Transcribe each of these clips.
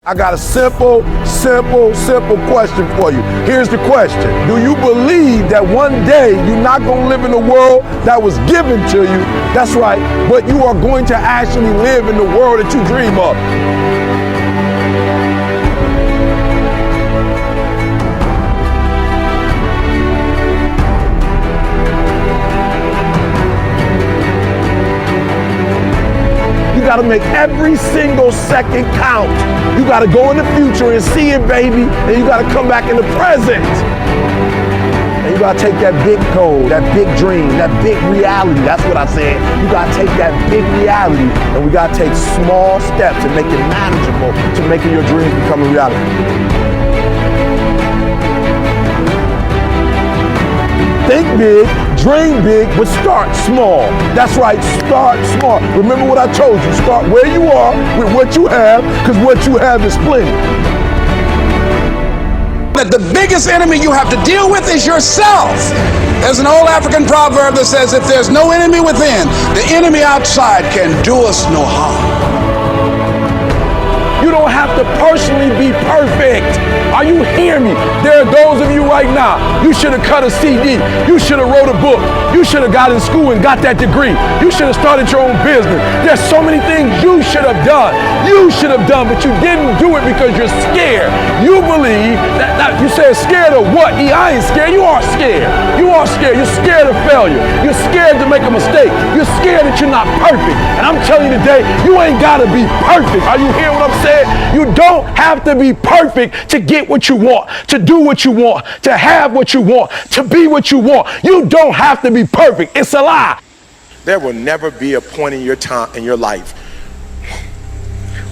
I got a simple question for you. Here's the question. Do you believe that one day you're not going to live in the world that was given to you? That's right, but you are going to actually live in the world that you dream of. You gotta make every single second count. You gotta go in the future and see it, baby, and you gotta come back in the present. And you gotta take that big goal, that big dream, that big reality. That's what I said. You gotta take that big reality, and we gotta take small steps and make it manageable to making your dreams become a reality. Think big, dream big, but start small. That's right, start small. Remember what I told you, start where you are with what you have, because what you have is plenty. That the biggest enemy you have to deal with is yourself. There's an old African proverb that says, if there's no enemy within, the enemy outside can do us no harm. You don't have to personally be perfect. Are you hearing me? There are those of you right now, you should have cut a CD. You should have wrote a book. You should have got in school and got that degree. You should have started your own business. There's so many things you should have done. You should have done, but you didn't do it because you're scared. You believe that you said scared of what? I ain't scared. You are scared. You are scared. You're scared of failure. You're scared to make a mistake. You're scared that you're not perfect. And I'm telling you today, you ain't got to be perfect. Are you hearing what I'm saying? You don't have to be perfect to get what you want, to do what you want, to have what you want, to be what you want. You don't have to be perfect. It's a lie. There will never be a point in your life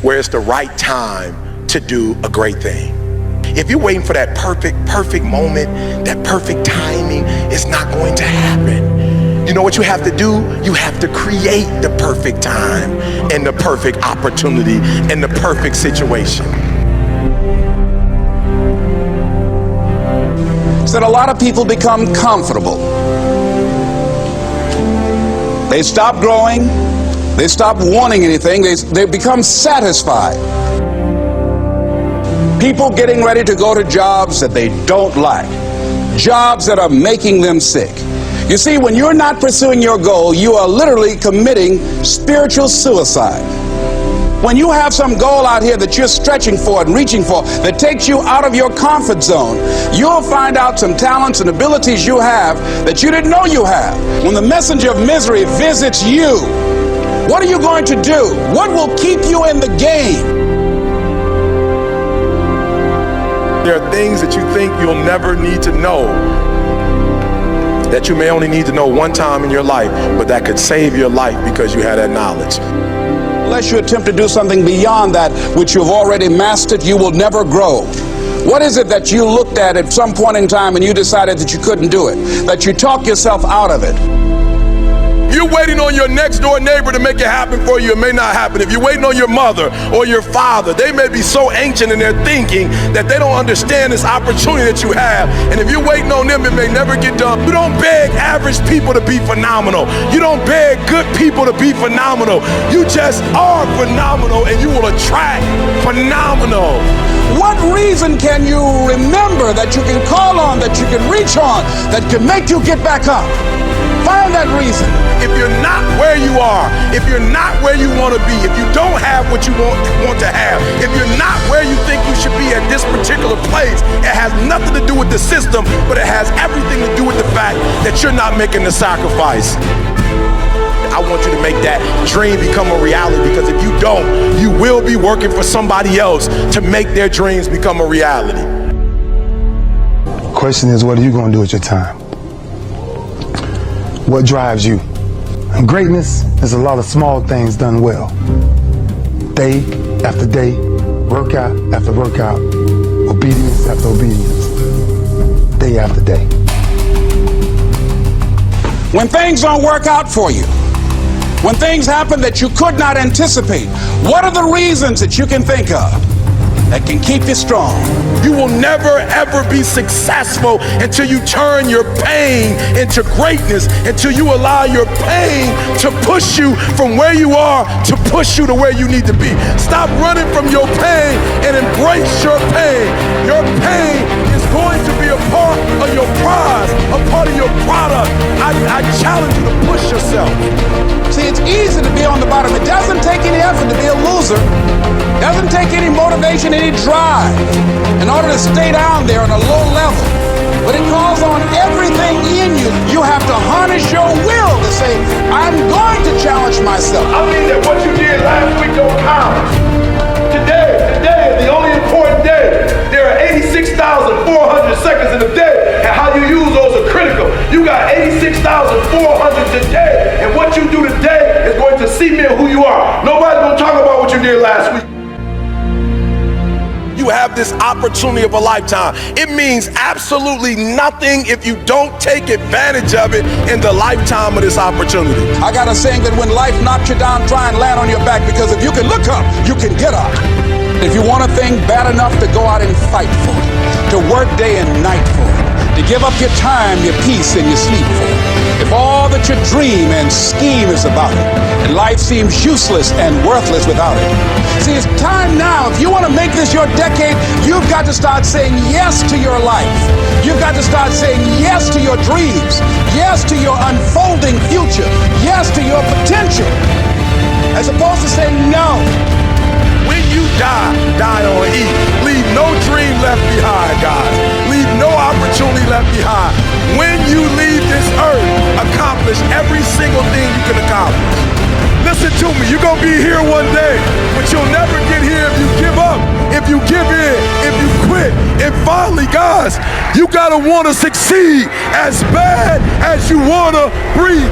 where it's the right time to do a great thing. If you're waiting for that perfect moment, that perfect timing, it's not going to happen. You know what you have to do? You have to create the perfect time and the perfect opportunity and the perfect situation. So that a lot of people become comfortable. They stop growing. They stop wanting anything. They become satisfied. People getting ready to go to jobs that they don't like. Jobs that are making them sick. You see, when you're not pursuing your goal, you are literally committing spiritual suicide. When you have some goal out here that you're stretching for and reaching for that takes you out of your comfort zone, you'll find out some talents and abilities you have that you didn't know you have. When the messenger of misery visits you, what are you going to do? What will keep you in the game? There are things that you think you'll never need to know, that you may only need to know one time in your life, but that could save your life because you had that knowledge. Unless you attempt to do something beyond that which you've already mastered, you will never grow. What is it that you looked at some point in time and you decided that you couldn't do it, that you talked yourself out of it? You're waiting on your next door neighbor to make it happen for you, it may not happen. If you're waiting on your mother or your father, they may be so ancient in their thinking that they don't understand this opportunity that you have. And if you're waiting on them, it may never get done. You don't beg average people to be phenomenal. You don't beg good people to be phenomenal. You just are phenomenal and you will attract phenomenal. What reason can you remember that you can call on, that you can reach on, that can make you get back up? Find that reason. If you're not where you are, if you're not where you want to be, if you don't have what you want to have, if you're not where you think you should be at this particular place, it has nothing to do with the system, but it has everything to do with the fact that you're not making the sacrifice. I want you to make that dream become a reality, because if you don't, you will be working for somebody else to make their dreams become a reality. The question is, what are you going to do with your time? What drives you? And greatness is a lot of small things done well. Day after day, workout after workout, obedience after obedience, day after day. When things don't work out for you, when things happen that you could not anticipate, what are the reasons that you can think of? that can keep you strong. You will never ever be successful until you turn your pain into greatness, until you allow your pain to push you from where you are to push you to where you need to be. Stop running from your pain and embrace your pain. Your pain is going to be a part of your prize, a part of your product. I challenge you to push yourself. See, it's easy to be on the bottom. It doesn't take any effort to be a loser. It doesn't take any motivation, any drive in order to stay down there on a low level. But it calls on everything in you. You have to harness your will to say, I'm going to challenge myself. I mean that what you did last week don't count. Today is the only important day. There are 86,400 seconds in a day, and how you use those are critical. You got 86,400 today, and what you do today is going to cement who you are. Nobody's going to talk about what you did last week. You have this opportunity of a lifetime. It means absolutely nothing if you don't take advantage of it in the lifetime of this opportunity. I got a saying that when life knocks you down, try and land on your back, because if you can look up, you can get up. If you want a thing bad enough to go out and fight for it, to work day and night for it, to give up your time, your peace, and your sleep for it. If all that you dream and scheme is about it, and life seems useless and worthless without it. See, it's time now. If you want to make this your decade, you've got to start saying yes to your life. You've got to start saying yes to your dreams, yes to your unfolding future, yes to your potential, as opposed to saying no. When you die on E. Leave no dream left behind, guys. Leave no opportunity left behind. When you leave this earth, accomplish every single thing you can accomplish. Listen to me, you're going to be here one day, but you'll never get here if you give up, if you give in, if you quit. And finally, guys, you got to want to succeed as bad as you want to breathe.